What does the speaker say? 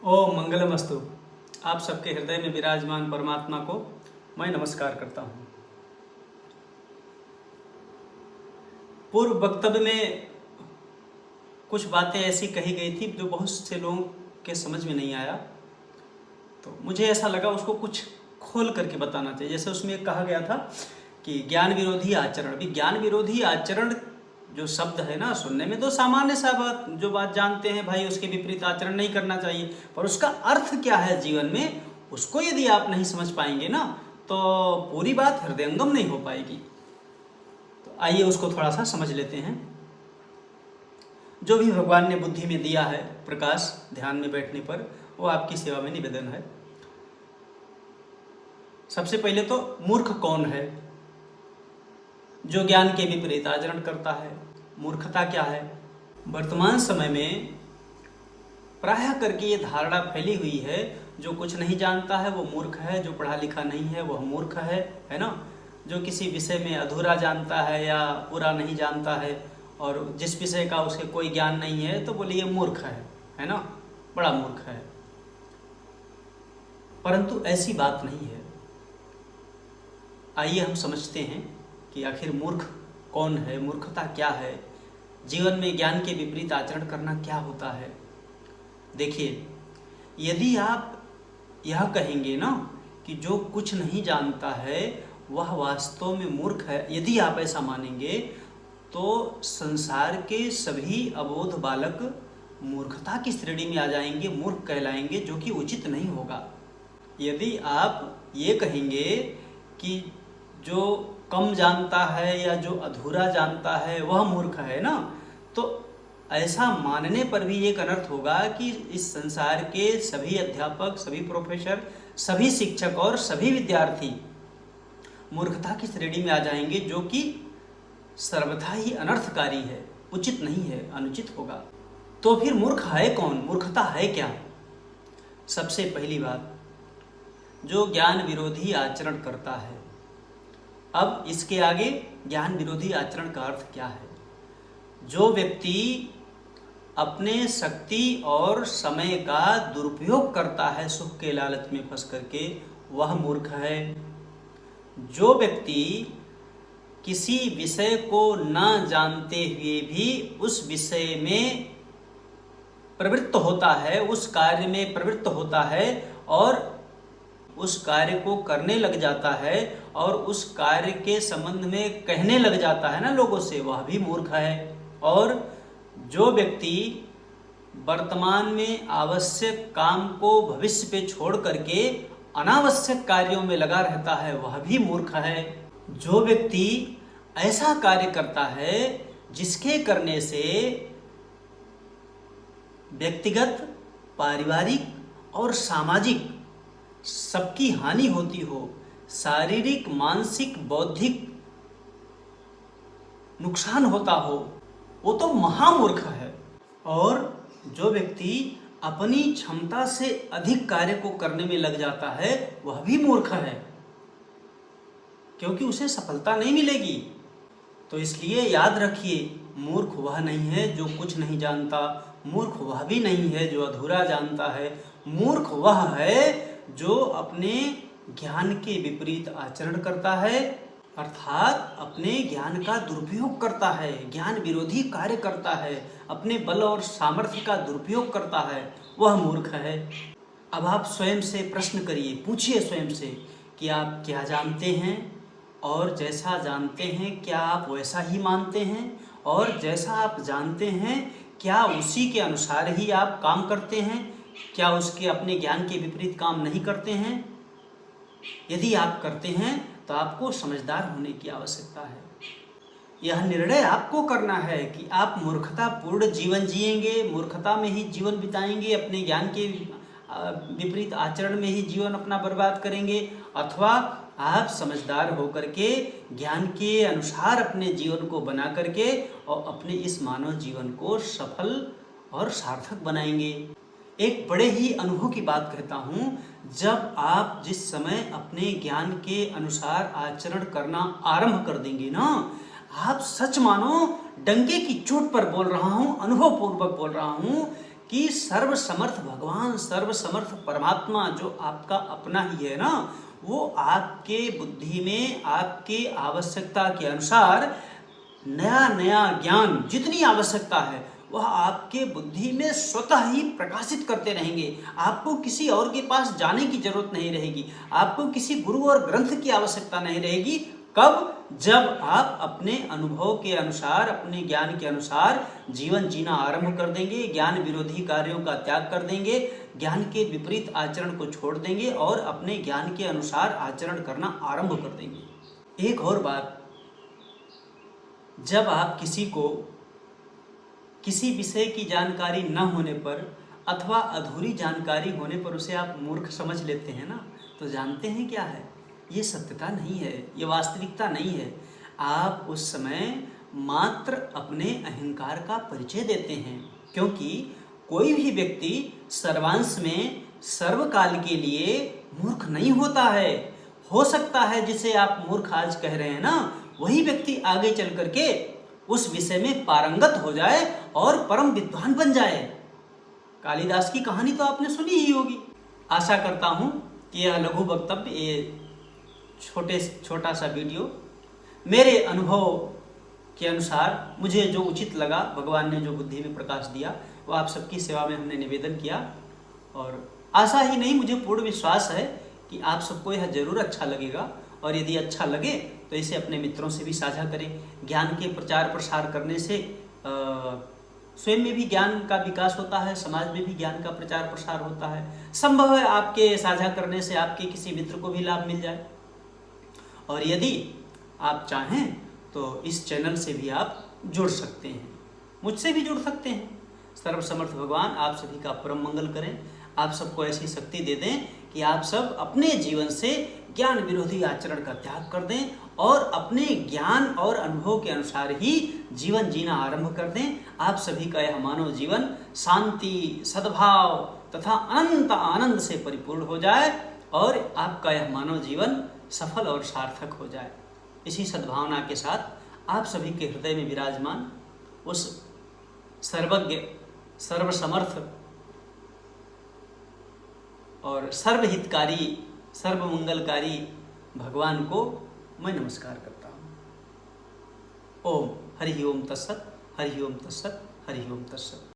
ओम मंगलमस्तु। आप सबके हृदय में विराजमान परमात्मा को मैं नमस्कार करता हूँ। पूर्व वक्तव्य में कुछ बातें ऐसी कही गई थी जो बहुत से लोगों के समझ में नहीं आया, तो मुझे ऐसा लगा उसको कुछ खोल करके बताना चाहिए। जैसे उसमें कहा गया था कि ज्ञान विरोधी आचरण। भी ज्ञान विरोधी आचरण जो शब्द है ना, सुनने में तो सामान्य सा बात, जो बात जानते हैं भाई उसके विपरीत आचरण नहीं करना चाहिए, पर उसका अर्थ क्या है जीवन में, उसको यदि आप नहीं समझ पाएंगे ना तो पूरी बात हृदयंगम नहीं हो पाएगी। तो आइए उसको थोड़ा सा समझ लेते हैं। जो भी भगवान ने बुद्धि में दिया है प्रकाश, ध्यान में बैठने पर वो आपकी सेवा में निवेदन है। सबसे पहले तो मूर्ख कौन है? जो ज्ञान के विपरीत आचरण करता है। मूर्खता क्या है? वर्तमान समय में प्रायः करके ये धारणा फैली हुई है, जो कुछ नहीं जानता है वो मूर्ख है, जो पढ़ा लिखा नहीं है वह मूर्ख है ना। जो किसी विषय में अधूरा जानता है या पूरा नहीं जानता है और जिस विषय का उसे कोई ज्ञान नहीं है तो बोले ये मूर्ख है ना, बड़ा मूर्ख है। परंतु ऐसी बात नहीं है। आइए हम समझते हैं कि आखिर मूर्ख कौन है, मूर्खता क्या है, जीवन में ज्ञान के विपरीत आचरण करना क्या होता है। देखिए, यदि आप यह कहेंगे ना कि जो कुछ नहीं जानता है वह वास्तव में मूर्ख है, यदि आप ऐसा मानेंगे तो संसार के सभी अबोध बालक मूर्खता की श्रेणी में आ जाएंगे, मूर्ख कहलाएंगे, जो कि उचित नहीं होगा। यदि आप ये कहेंगे कि जो कम जानता है या जो अधूरा जानता है वह मूर्ख है ना, तो ऐसा मानने पर भी एक अनर्थ होगा कि इस संसार के सभी अध्यापक, सभी प्रोफेसर, सभी शिक्षक और सभी विद्यार्थी मूर्खता की श्रेणी में आ जाएंगे, जो कि सर्वथा ही अनर्थकारी है, उचित नहीं है, अनुचित होगा। तो फिर मूर्ख है कौन, मूर्खता है क्या? सबसे पहली बात, जो ज्ञान विरोधी आचरण करता है। अब इसके आगे ज्ञान विरोधी आचरण का अर्थ क्या है? जो व्यक्ति अपने शक्ति और समय का दुरुपयोग करता है सुख के लालच में फंस करके, वह मूर्ख है। जो व्यक्ति किसी विषय को न जानते हुए भी उस विषय में प्रवृत्त होता है, उस कार्य में प्रवृत्त होता है और उस कार्य को करने लग जाता है और उस कार्य के संबंध में कहने लग जाता है ना लोगों से, वह भी मूर्ख है। और जो व्यक्ति वर्तमान में आवश्यक काम को भविष्य पे छोड़ करके अनावश्यक कार्यों में लगा रहता है, वह भी मूर्ख है। जो व्यक्ति ऐसा कार्य करता है जिसके करने से व्यक्तिगत, पारिवारिक और सामाजिक सबकी हानि होती हो, शारीरिक, मानसिक, बौद्धिक नुकसान होता हो, वो तो महामूर्ख है। और जो व्यक्ति अपनी क्षमता से अधिक कार्य को करने में लग जाता है वह भी मूर्ख है, क्योंकि उसे सफलता नहीं मिलेगी। तो इसलिए याद रखिए, मूर्ख वह नहीं है जो कुछ नहीं जानता, मूर्ख वह भी नहीं है जो अधूरा जानता है। मूर्ख वह है जो अपने ज्ञान के विपरीत आचरण करता है, अर्थात अपने ज्ञान का दुरुपयोग करता है, ज्ञान विरोधी कार्य करता है, अपने बल और सामर्थ्य का दुरुपयोग करता है, वह मूर्ख है। अब आप स्वयं से प्रश्न करिए, पूछिए स्वयं से कि आप क्या जानते हैं, और जैसा जानते हैं क्या आप वैसा ही मानते हैं, और जैसा आप जानते हैं क्या उसी के अनुसार ही आप काम करते हैं, क्या उसके अपने ज्ञान के विपरीत काम नहीं करते हैं? यदि आप करते हैं तो आपको समझदार होने की आवश्यकता है। यह निर्णय आपको करना है कि आप मूर्खता पूर्ण जीवन जिएंगे, मूर्खता में ही जीवन बिताएंगे, अपने ज्ञान के विपरीत आचरण में ही जीवन अपना बर्बाद करेंगे, अथवा आप समझदार होकर के ज्ञान के अनुसार अपने जीवन को बना करके और अपने इस मानव जीवन को सफल और सार्थक बनाएंगे। एक बड़े ही अनुभव की बात कहता हूँ, जब आप जिस समय अपने ज्ञान के अनुसार आचरण करना आरंभ कर देंगे ना, आप सच मानो, डंके की चोट पर बोल रहा हूँ, अनुभव पूर्वक बोल रहा हूँ कि सर्वसमर्थ भगवान, सर्वसमर्थ परमात्मा जो आपका अपना ही है ना, वो आपके बुद्धि में आपके आवश्यकता के अनुसार नया नया ज्ञान जितनी आवश्यकता है वह आपके बुद्धि में स्वतः ही प्रकाशित करते रहेंगे। आपको किसी और के पास जाने की जरूरत नहीं रहेगी, आपको किसी गुरु और ग्रंथ की आवश्यकता नहीं रहेगी। कब? जब आप अपने अनुभव के अनुसार, अपने ज्ञान के अनुसार जीवन जीना आरंभ कर देंगे, ज्ञान विरोधी कार्यों का त्याग कर देंगे, ज्ञान के विपरीत आचरण को छोड़ देंगे और अपने ज्ञान के अनुसार आचरण करना आरंभ कर देंगे। एक और बात, जब आप किसी को किसी विषय की जानकारी न होने पर अथवा अधूरी जानकारी होने पर उसे आप मूर्ख समझ लेते हैं ना, तो जानते हैं क्या है? ये सत्यता नहीं है, ये वास्तविकता नहीं है। आप उस समय मात्र अपने अहंकार का परिचय देते हैं, क्योंकि कोई भी व्यक्ति सर्वांश में सर्वकाल के लिए मूर्ख नहीं होता है। हो सकता है जिसे आप मूर्ख आज कह रहे हैं ना, वही व्यक्ति आगे चल करके उस विषय में पारंगत हो जाए और परम विद्वान बन जाए। कालिदास की कहानी तो आपने सुनी ही होगी। आशा करता हूँ कि यह लघु वक्तव्य, ये छोटा सा वीडियो मेरे अनुभव के अनुसार मुझे जो उचित लगा, भगवान ने जो बुद्धि में प्रकाश दिया, वो आप सबकी सेवा में हमने निवेदन किया। और आशा ही नहीं, मुझे पूर्ण विश्वास है कि आप सबको यह जरूर अच्छा लगेगा। और यदि अच्छा लगे तो इसे अपने मित्रों से भी साझा करें। ज्ञान के प्रचार प्रसार करने से स्वयं में भी ज्ञान का विकास होता है, समाज में भी ज्ञान का प्रचार प्रसार होता है। संभव है आपके साझा करने से आपके किसी मित्र को भी लाभ मिल जाए। और यदि आप चाहें तो इस चैनल से भी आप जुड़ सकते हैं, मुझसे भी जुड़ सकते हैं। सर्वसमर्थ भगवान आप सभी का परम मंगल करें, आप सबको ऐसी शक्ति दे दें कि आप सब अपने जीवन से ज्ञान विरोधी आचरण का त्याग कर दें और अपने ज्ञान और अनुभव के अनुसार ही जीवन जीना आरंभ कर दें। आप सभी का यह मानव जीवन शांति, सद्भाव तथा अनंत आनंद से परिपूर्ण हो जाए और आपका यह मानव जीवन सफल और सार्थक हो जाए। इसी सद्भावना के साथ आप सभी के हृदय में विराजमान उस सर्वज्ञ, सर्वसमर्थ और सर्वहितकारी, सर्वमंगलकारी भगवान को मैं नमस्कार करता हूँ। ओम हरि ओम तत्सत, हरि ओम तत्सत, हरि ओम तत्सत।